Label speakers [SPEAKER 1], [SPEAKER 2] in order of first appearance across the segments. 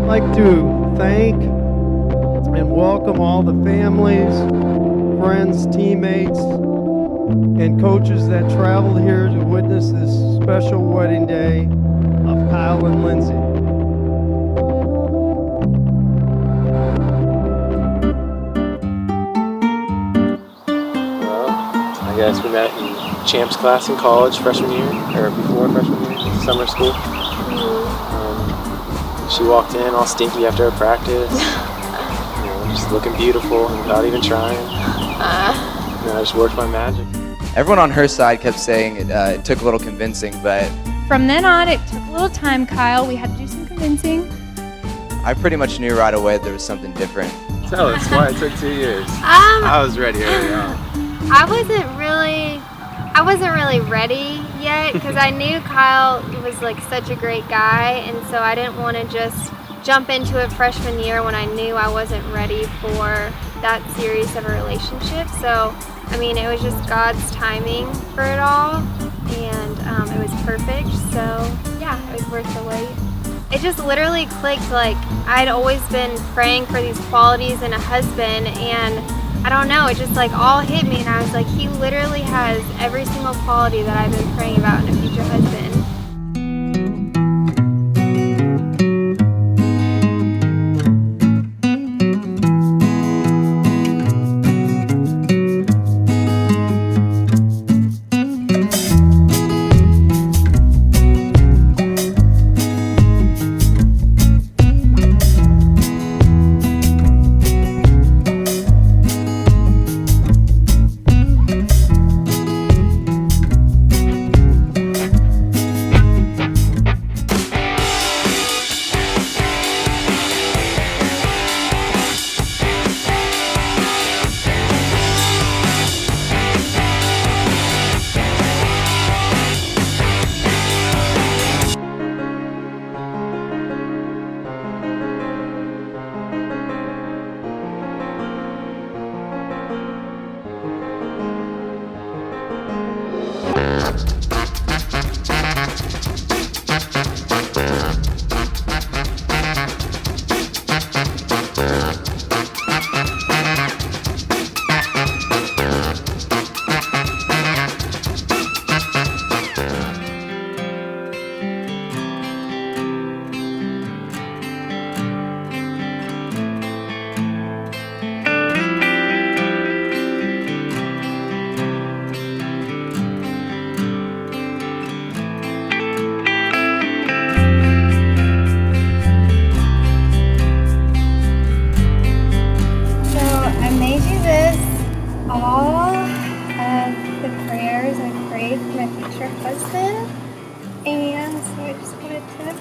[SPEAKER 1] I'd like to thank and welcome all the families, friends, teammates, and coaches that traveled here to witness this special wedding day of Kyle and Lyndsey.
[SPEAKER 2] Well, I guess we met in Champ's class in college freshman year, or before freshman year, summer school. She walked in all stinky after her practice, just looking beautiful without even trying. I just worked my magic.
[SPEAKER 3] Everyone on her side kept saying it took a little convincing, but
[SPEAKER 4] from then on, it took a little time, Kyle. We had to do some convincing.
[SPEAKER 3] I pretty much knew right away there was something different.
[SPEAKER 2] Tell us why it took 2 years. I was ready early on.
[SPEAKER 5] I wasn't really ready yet because I knew Kyle was like such a great guy, and so I didn't want to just jump into it freshman year when I knew I wasn't ready for that serious of a relationship. So I mean, it was just God's timing for it all, and it was perfect. So yeah, it was worth the wait. It just literally clicked. Like, I'd always been praying for these qualities in a husband, and I don't know, it just like all hit me, and I was like, he literally has every single quality that I've been praying about in a future husband. All of the prayers I prayed for my future husband, and so I just wanted to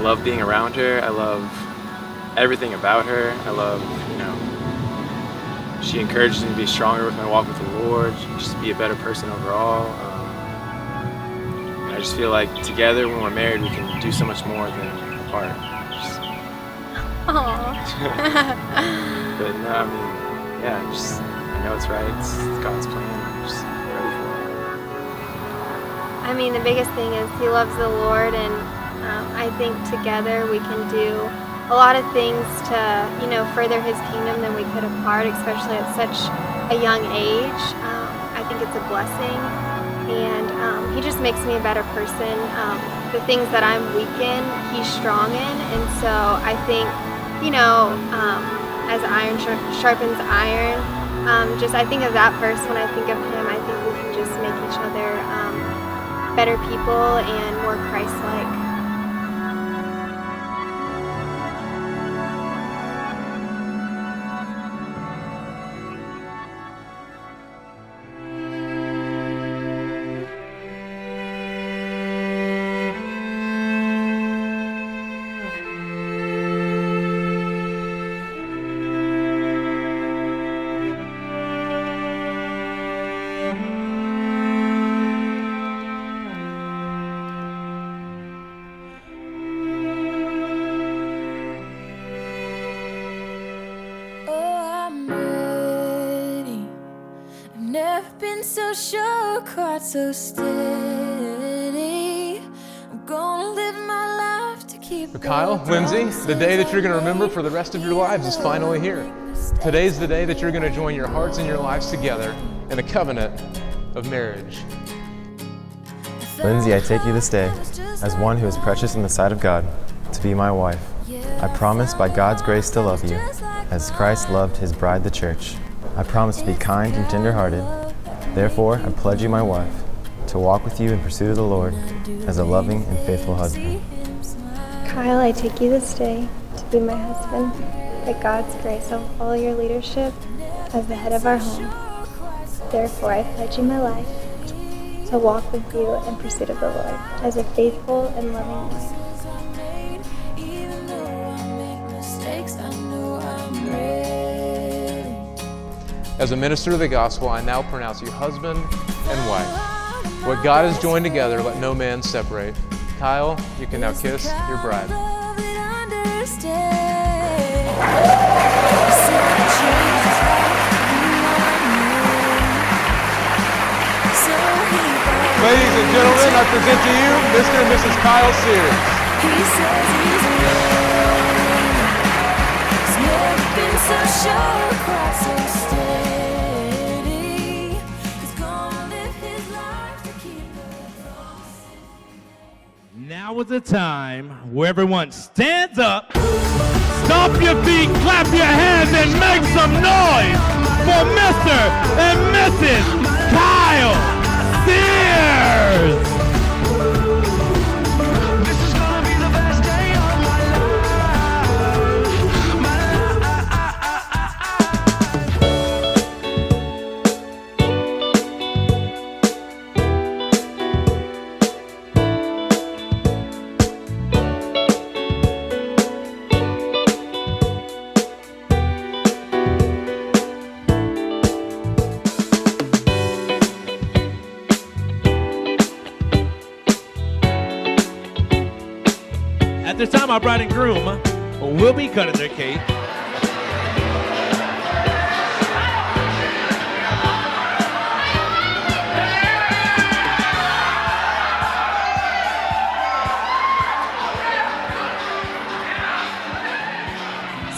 [SPEAKER 2] love being around her. I love everything about her. I love, she encourages me to be stronger with my walk with the Lord, just to be a better person overall. And I just feel like together, when we're married, we can do so much more than apart. But no, I mean, yeah, I know it's right. It's God's plan. I'm just ready for it.
[SPEAKER 5] I mean, the biggest thing is he loves the Lord, and I think together we can do a lot of things to, further his kingdom than we could apart, especially at such a young age. I think it's a blessing, and he just makes me a better person. The things that I'm weak in, he's strong in, and so I think, as iron sharpens iron, I think of that verse when I think of him. I think we can just make each other better people and more Christ-like.
[SPEAKER 6] So sure, quite so steady. I'm gonna live my life to keep.
[SPEAKER 7] Kyle Lyndsey, the day that you're going to remember for the rest of your lives is finally here. Today's the day that you're going to join your hearts and your lives together in a covenant of marriage.
[SPEAKER 8] Lyndsey, I take you this day as one who is precious in the sight of God to be my wife. I promise by God's grace to love you as Christ loved his bride, the church. I promise to be kind and tender-hearted. Therefore, I pledge you my wife, to walk with you in pursuit of the Lord as a loving and faithful husband.
[SPEAKER 5] Kyle, I take you this day to be my husband. By God's grace, I'll follow your leadership as the head of our home. Therefore, I pledge you my life to walk with you in pursuit of the Lord as a faithful and loving wife.
[SPEAKER 7] As a minister of the gospel, I now pronounce you husband and wife. What God has joined together, let no man separate. Kyle, you can now kiss your bride. Ladies and gentlemen, I present to you Mr. and Mrs. Kyle Sears.
[SPEAKER 6] He says he's never been so sure, quite so steady. He's gonna live his life to keep
[SPEAKER 9] Now is the time where everyone stands up, stomp your feet, clap your hands, and make some noise for Mr. and Mrs. Kyle Sears. At this time, our bride and groom will be cutting their cake.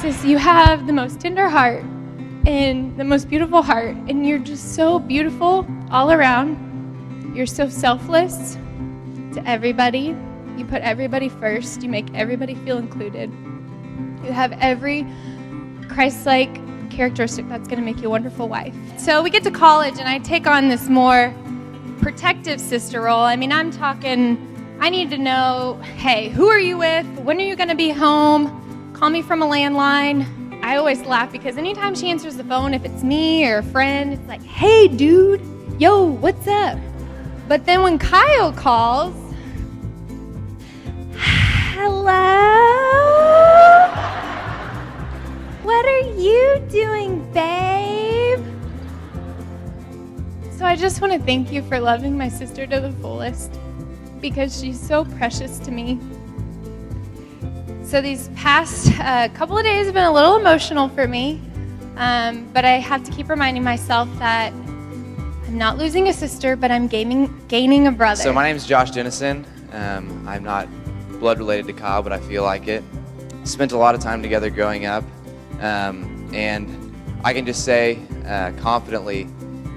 [SPEAKER 4] Sis, you have the most tender heart and the most beautiful heart, and you're just so beautiful all around. You're so selfless to everybody. You put everybody first. You make everybody feel included. You have every Christ-like characteristic that's going to make you a wonderful wife. So we get to college, and I take on this more protective sister role. I mean, I'm talking, I need to know, hey, who are you with? When are you going to be home? Call me from a landline. I always laugh because anytime she answers the phone, if it's me or a friend, it's like, hey, dude, yo, what's up? But then when Kyle calls, hello? What are you doing, babe? So I just want to thank you for loving my sister to the fullest because she's so precious to me. so these past couple of days have been a little emotional for me, but I have to keep reminding myself that I'm not losing a sister, but I'm gaining a brother.
[SPEAKER 3] So my name is Josh Dennison. I'm not blood related to Kyle, but I feel like it. Spent a lot of time together growing up, and I can just say confidently,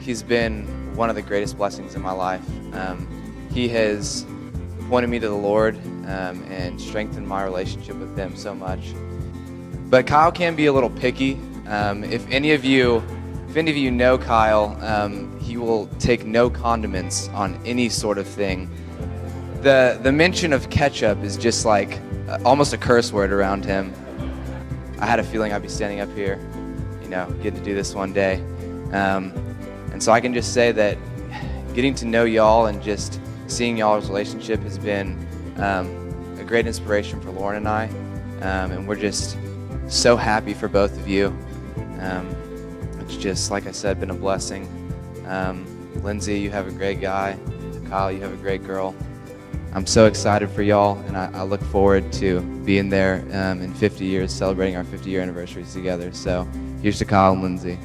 [SPEAKER 3] he's been one of the greatest blessings in my life. He has pointed me to the Lord and strengthened my relationship with him so much. But Kyle can be a little picky. If any of you know Kyle, he will take no condiments on any sort of thing. The mention of ketchup is just like almost a curse word around him. I had a feeling I'd be standing up here, getting to do this one day. And so I can just say that getting to know y'all and just seeing y'all's relationship has been a great inspiration for Lauren and I. And we're just so happy for both of you. It's just, like I said, been a blessing. Lyndsey, you have a great guy. Kyle, you have a great girl. I'm so excited for y'all, and I look forward to being there in 50 years, celebrating our 50-year anniversaries together. So here's to Kyle and Lyndsey.